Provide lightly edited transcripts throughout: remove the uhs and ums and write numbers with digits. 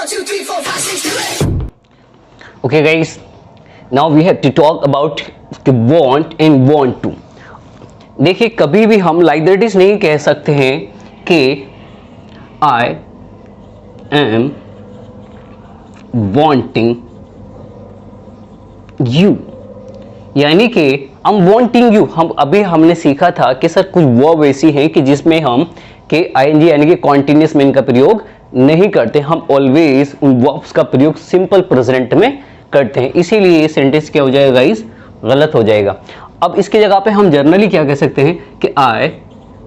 2, 3, 4, 5, 6, 7, 8. Okay guys, now we have to talk about the want and want to. देखिए कभी भी हम like that is नहीं कह सकते हैं कि आई एम वांटिंग यू, यानी कि आई एम वांटिंग यू। हमने सीखा था कि सर कुछ वर्ब ऐसी हैं कि जिसमें हम के आईएनजी यानी कि कॉन्टिन्यूस में इनका प्रयोग नहीं करते, हम ऑलवेज उन वर्ब्स का प्रयोग सिंपल प्रेजेंट में करते हैं, इसीलिए ये सेंटेंस क्या हो जाएगा गाइस, गलत हो जाएगा। अब इसकी जगह पे हम जनरली क्या कह सकते हैं कि आई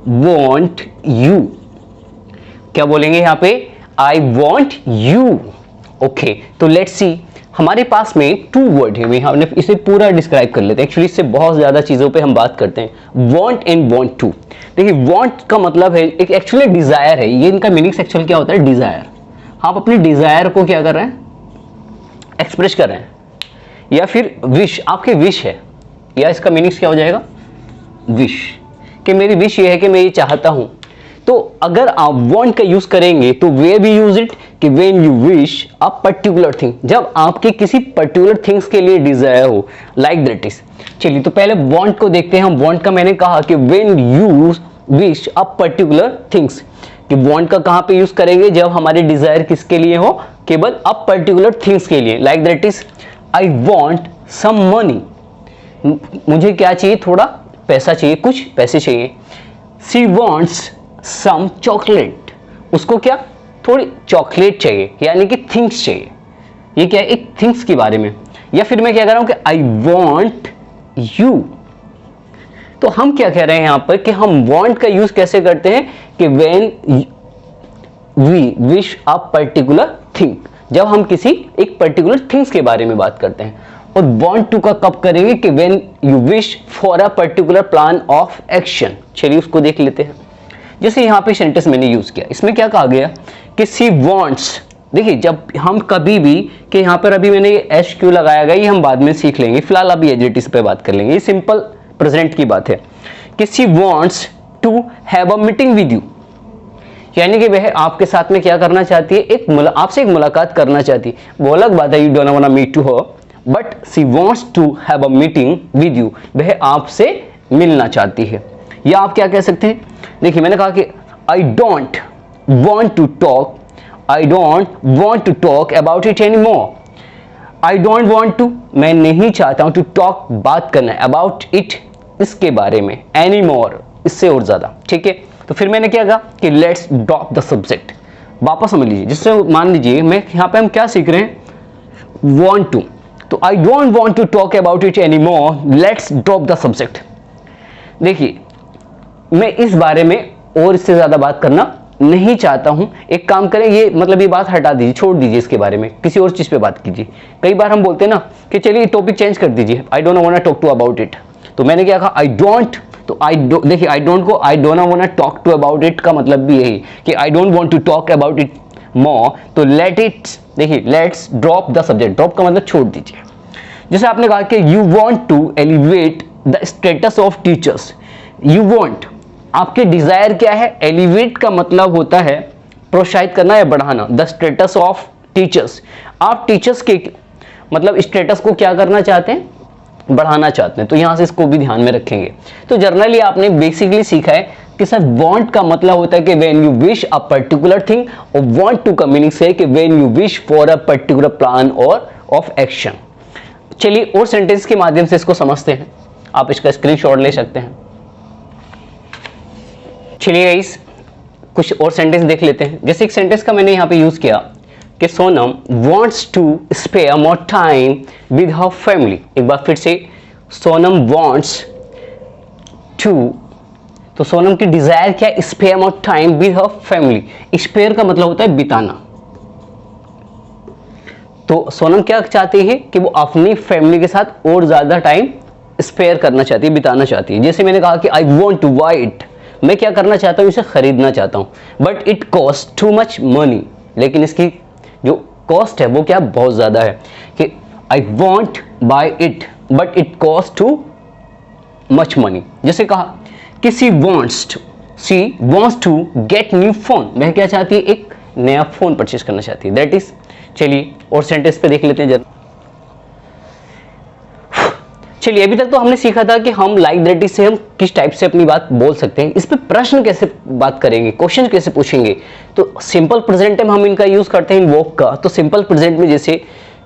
वॉन्ट यू। क्या बोलेंगे यहाँ पे, आई वॉन्ट यू। ओके, तो लेट्स सी, हमारे पास में टू वर्ड है, हमने इसे पूरा डिस्क्राइब कर लेते हैं। एक्चुअली इससे बहुत ज्यादा चीजों पे हम बात करते हैं, वॉन्ट एंड वॉन्ट टू। देखिए वॉन्ट का मतलब है एक एक्चुअली डिजायर है, ये इनका मीनिंग एक्चुअल क्या होता है, डिजायर। आप अपनी डिजायर को क्या कर रहे हैं, एक्सप्रेस कर रहे हैं, या फिर विश, आपकी विश है, या इसका मीनिंग क्या हो जाएगा, विश, कि मेरी विश ये है कि मैं ये चाहता हूं। तो अगर आप वांट का यूज करेंगे तो वे भी यूज इट कि when you wish a particular thing, जब आपके किसी पर्टिकुलर थिंग्स के लिए डिजायर हो, लाइक दैट इज। चलिए तो पहले वांट को देखते हैं हम। वांट का मैंने कहा कि when you wish a particular things, कि वांट का कहां पे यूज करेंगे, जब हमारे डिजायर किसके लिए हो, केवल अ पर्टिकुलर थिंग्स के लिए। Like that is I want some money, मुझे क्या चाहिए, थोड़ा पैसा चाहिए, कुछ पैसे चाहिए। शी वांट्स सम चॉकलेट, उसको क्या, थोड़ी चॉकलेट चाहिए, यानी कि थिंग्स चाहिए। ये क्या है, एक थिंग्स के बारे में। या फिर मैं क्या कह रहा हूं कि आई वांट यू, तो हम क्या कह रहे हैं यहां पर कि हम वांट का यूज कैसे करते हैं कि when we wish a particular thing, जब हम किसी एक पर्टिकुलर थिंग्स के बारे में बात करते हैं। और वांट टू का कब करेंगे कि when you wish for a particular plan of action. चलिए उसको देख लेते हैं। जैसे यहाँ पे सेंटेंस मैंने यूज किया, इसमें क्या कहा गया कि सी वांट्स। देखिए जब हम कभी भी, कि यहाँ पर अभी मैंने एस क्यू लगाया गया, ये हम बाद में सीख लेंगे, फिलहाल अभी एज पे बात कर लेंगे। ये सिंपल प्रेजेंट की बात है कि she wants to have a meeting with you, यानी कि वह आपके साथ में क्या करना चाहती है, आपसे एक मुलाकात करना चाहती है। वो अलग बात है, you don't want to meet to her, but she wants to have a meeting with you, वह आपसे मिलना चाहती है। या आप क्या कह सकते हैं, देखिए मैंने कहा कि I don't want to talk, I don't want to talk about it any more. I don't want to, मैं नहीं चाहता हूं, टू टॉक बात करना, अबाउट इट इसके बारे में, एनी मोर इससे और ज्यादा। ठीक है, तो फिर मैंने क्या कहा कि लेट्स ड्रॉप द सब्जेक्ट। वापस समझ लीजिए, जिससे मान लीजिए मैं यहाँ पे हम क्या सीख रहे हैं, वांट टू, तो I don't want to talk about it any more, let's drop the subject. देखिए मैं इस बारे में और इससे ज्यादा बात करना नहीं चाहता हूं, एक काम करें, ये मतलब ये बात हटा दीजिए, छोड़ दीजिए, इसके बारे में किसी और चीज पे बात कीजिए। कई बार हम बोलते हैं ना कि चलिए टॉपिक चेंज कर दीजिए, I don't want to talk to about it. तो मैंने क्या कहा, आई डोंट, तो देखिए आई डोंट को I don't want to talk to about it का मतलब भी यही कि I don't want to talk about it more, तो लेट इट, देखिए let's drop the subject. Drop का मतलब छोड़ दीजिए। जैसे आपने कहा कि you want to elevate the status of teachers, you want, आपके डिजायर क्या है, एलिवेट का मतलब होता है प्रोत्साहित करना या बढ़ाना, द स्टेटस ऑफ टीचर्स, आप टीचर्स के मतलब स्टेटस को क्या करना चाहते हैं, बढ़ाना चाहते हैं। तो यहां से इसको भी ध्यान में रखेंगे। तो जनरली आपने बेसिकली सीखा है कि सर वांट का मतलब होता है कि when you wish a particular thing, और वांट टू का मीनिंग है कि when you wish for a particular plan और ऑफ एक्शन। चलिए और सेंटेंस के माध्यम से इसको समझते हैं, आप इसका स्क्रीनशॉट ले सकते हैं। चलिए गाइस कुछ और सेंटेंस देख लेते हैं। जैसे एक सेंटेंस का मैंने यहाँ पे यूज किया कि Sonam wants to spare more time with her family. एक बार फिर से, सोनम वांट्स टू, तो सोनम की डिजायर क्या है, spare more time with her family. Spare का मतलब होता है बिताना, तो सोनम क्या चाहती है कि वो अपनी फैमिली के साथ और ज्यादा टाइम स्पेयर करना चाहती है, बिताना चाहती है। जैसे मैंने कहा कि I want to buy it, मैं क्या करना चाहता हूं, इसे खरीदना चाहता हूं, but it cost too much money, लेकिन इसकी जो कॉस्ट है वो क्या बहुत ज्यादा है, कि I want buy it but it cost too much money. जैसे कहा कि she wants to get new phone, वह क्या चाहती है, एक नया फोन परचेज करना चाहती है। दैट इज चलिए और सेंटेंस पे देख लेते हैं जरा। चलिए अभी तक तो हमने सीखा था कि हम लाइक दैट इज से हम किस टाइप से अपनी बात बोल सकते हैं, इस पे प्रश्न कैसे बात करेंगे, क्वेश्चन कैसे पूछेंगे। तो सिंपल प्रेजेंट में हम इनका यूज करते हैं इन वर्ब का। तो सिंपल प्रेजेंट में जैसे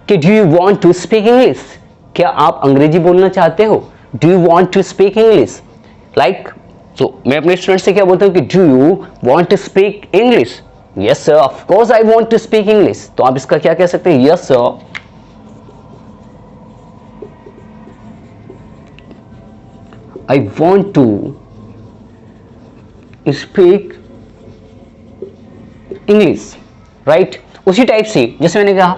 कि do you want to speak English, क्या आप अंग्रेजी बोलना चाहते हो, do you want to speak English. Like तो मैं अपने स्टूडेंट से क्या बोलता हूँ कि do you want to speak English, yes sir of course I want to speak English. तो आप इसका क्या कह सकते हैं, yes sir I want to speak English, right. उसी टाइप से जैसे मैंने कहा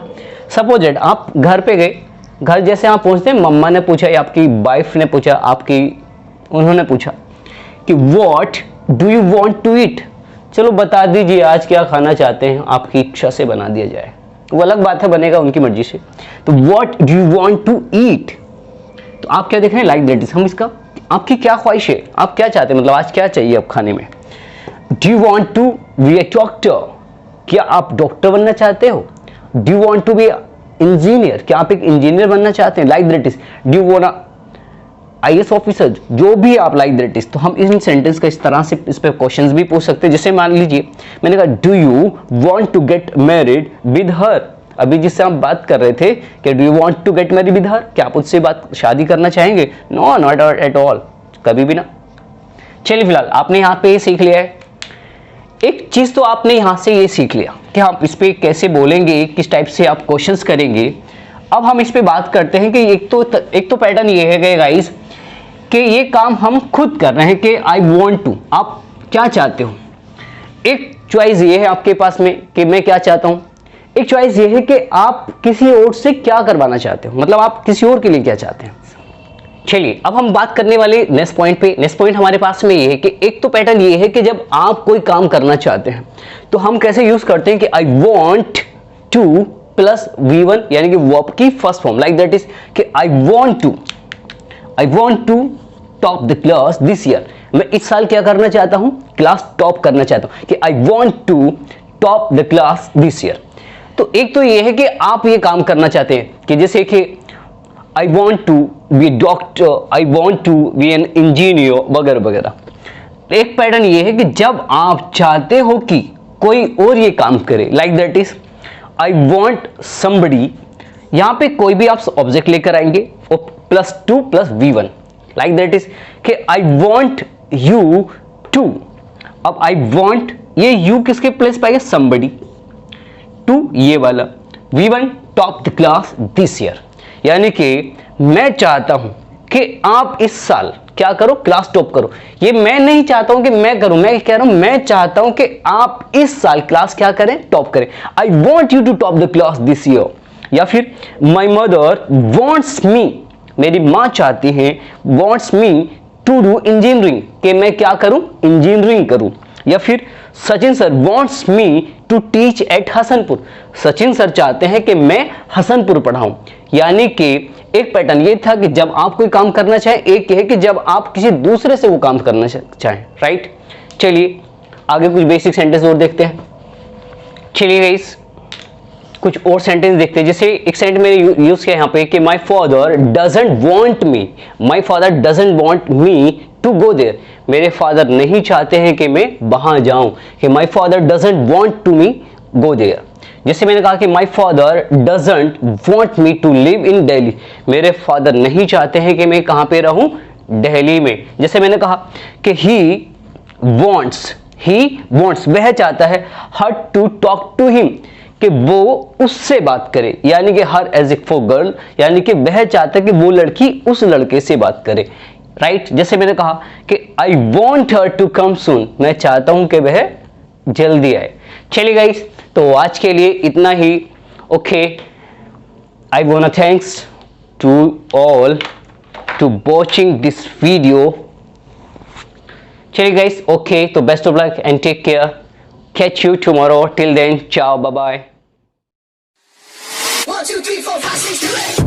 सपोज दैट आप घर पे गए, घर जैसे आप पहुंचते हैं, मम्मा ने पूछा या आपकी वाइफ ने पूछा, उन्होंने पूछा कि what do you want to eat, चलो बता दीजिए आज क्या खाना चाहते हैं, आपकी इच्छा से बना दिया जाए, वो अलग बात है, बनेगा उनकी मर्जी से। तो what do you want to eat, तो आप क्या देख रहे हैं, लाइक दैट इज, हम इसका आपकी क्या ख्वाहिश है, आप क्या चाहते हैं, मतलब आज क्या चाहिए अब खाने में। Do you want to be a doctor, क्या आप डॉक्टर बनना चाहते हो, do you want to be engineer, क्या आप एक इंजीनियर बनना चाहते हैं, like that is. Do you want IAS officer, जो भी आप लाइक दैट इज। तो हम इन सेंटेंस का इस तरह से इस पे क्वेश्चंस भी पूछ सकते हैं। जैसे मान लीजिए मैंने कहा do you want to get married with her, अभी जिससे हम बात कर रहे थे कि do you want to get married with her, क्या आप उससे शादी करना चाहेंगे, नो नॉट एट ऑल, कभी भी ना। चलिए फिलहाल आपने यहाँ पे ये सीख लिया है, एक चीज तो आपने यहाँ से ये सीख लिया कि आप इस पे कैसे बोलेंगे, किस टाइप से आप क्वेश्चंस करेंगे। अब हम इस पे बात करते हैं कि एक तो पैटर्न ये है गाइस कि ये काम हम खुद कर रहे हैं कि आई वांट टू, आप क्या चाहते हो। एक चॉइस ये है आपके पास में कि मैं क्या चाहता हूं, एक चॉइस ये है कि आप किसी और से क्या करवाना चाहते हो, मतलब आप किसी और के लिए क्या चाहते हैं। चलिए अब हम बात करने वाले नेक्स्ट पॉइंट पे। नेक्स्ट पॉइंट हमारे पास में ये है कि एक तो पैटर्न ये है कि जब आप कोई काम करना चाहते हैं तो हम कैसे यूज करते हैं कि I want two plus V1 यानी कि वर्ब की first form, like that is कि I want to top the class this year, मैं इस साल क्या करना चाहता हूं, क्लास टॉप करना चाहता हूं, कि I want to top the class this year. तो एक तो ये है कि आप ये काम करना चाहते हैं कि जैसे कि I want to be doctor, I want to be an engineer वगैरह वगैरह। एक पैटर्न ये है कि जब आप चाहते हो कि कोई और ये काम करे, like that is I want somebody, यहां पे कोई भी आप ऑब्जेक्ट लेकर आएंगे और +2 + V1, लाइक दैट इज कि आई वॉन्ट यू टू। अब आई वॉन्ट, ये यू किसके प्लेस पाएगा, समबडी, टू ये वाला, V1 top the class this year, यानी कि मैं चाहता हूं कि आप इस साल क्या करो, क्लास टॉप करो। ये मैं नहीं चाहता हूं कि मैं करूं, मैं कह रहा हूं मैं चाहता हूं कि आप इस साल क्लास क्या करें, टॉप करें। I want you to top the class this year. या फिर माई मदर वॉन्ट्स मी, मेरी माँ चाहती है, wants me to do engineering, कि मैं क्या करूं, इंजीनियरिंग करूं। या फिर Sachin sir wants me to teach at Hasanpur, Sachin sir चाहते हैं कि मैं हसनपुर पढ़ाऊं। यानी कि एक पैटर्न ये था कि जब आप कोई काम करना चाहें, एक है कि जब आप किसी दूसरे से वो काम करना चाहें, राइट। चलिए आगे कुछ बेसिक सेंटेंस और देखते हैं। चलिए गाइस कुछ और सेंटेंस देखते हैं। जैसे एक सेंटेंस मैंने यूज किया यहाँ पे कि my father doesn't want me, my father doesn't want me to go there, मेरे फादर नहीं चाहते हैं कि मैं वहां जाऊं, कि my father doesn't want to me go there. जैसे मैंने कहा कि my father doesn't want me to live in Delhi, मेरे फादर नहीं चाहते हैं कि मैं कहां पे रहूं, दिल्ली में। जैसे मैंने कहा कि ही वॉन्ट्स वह चाहता है her to talk to him, कि वो उससे बात करे, यानी कि her as it for girl, यानी कि वह चाहता है कि वो लड़की उस लड़के से बात करे, राइट। जैसे मैंने कहा कि I want her to come सून, मैं चाहता हूं कि वह जल्दी आए। चलिए गाइस तो आज के लिए इतना ही। Okay, I want to thanks to all to watching this video. चलिए गाइस ओके, तो best of luck and take care, catch you tomorrow, till then ciao, bye bye. 1, 2, 3, 4, 5, 6, 7, 8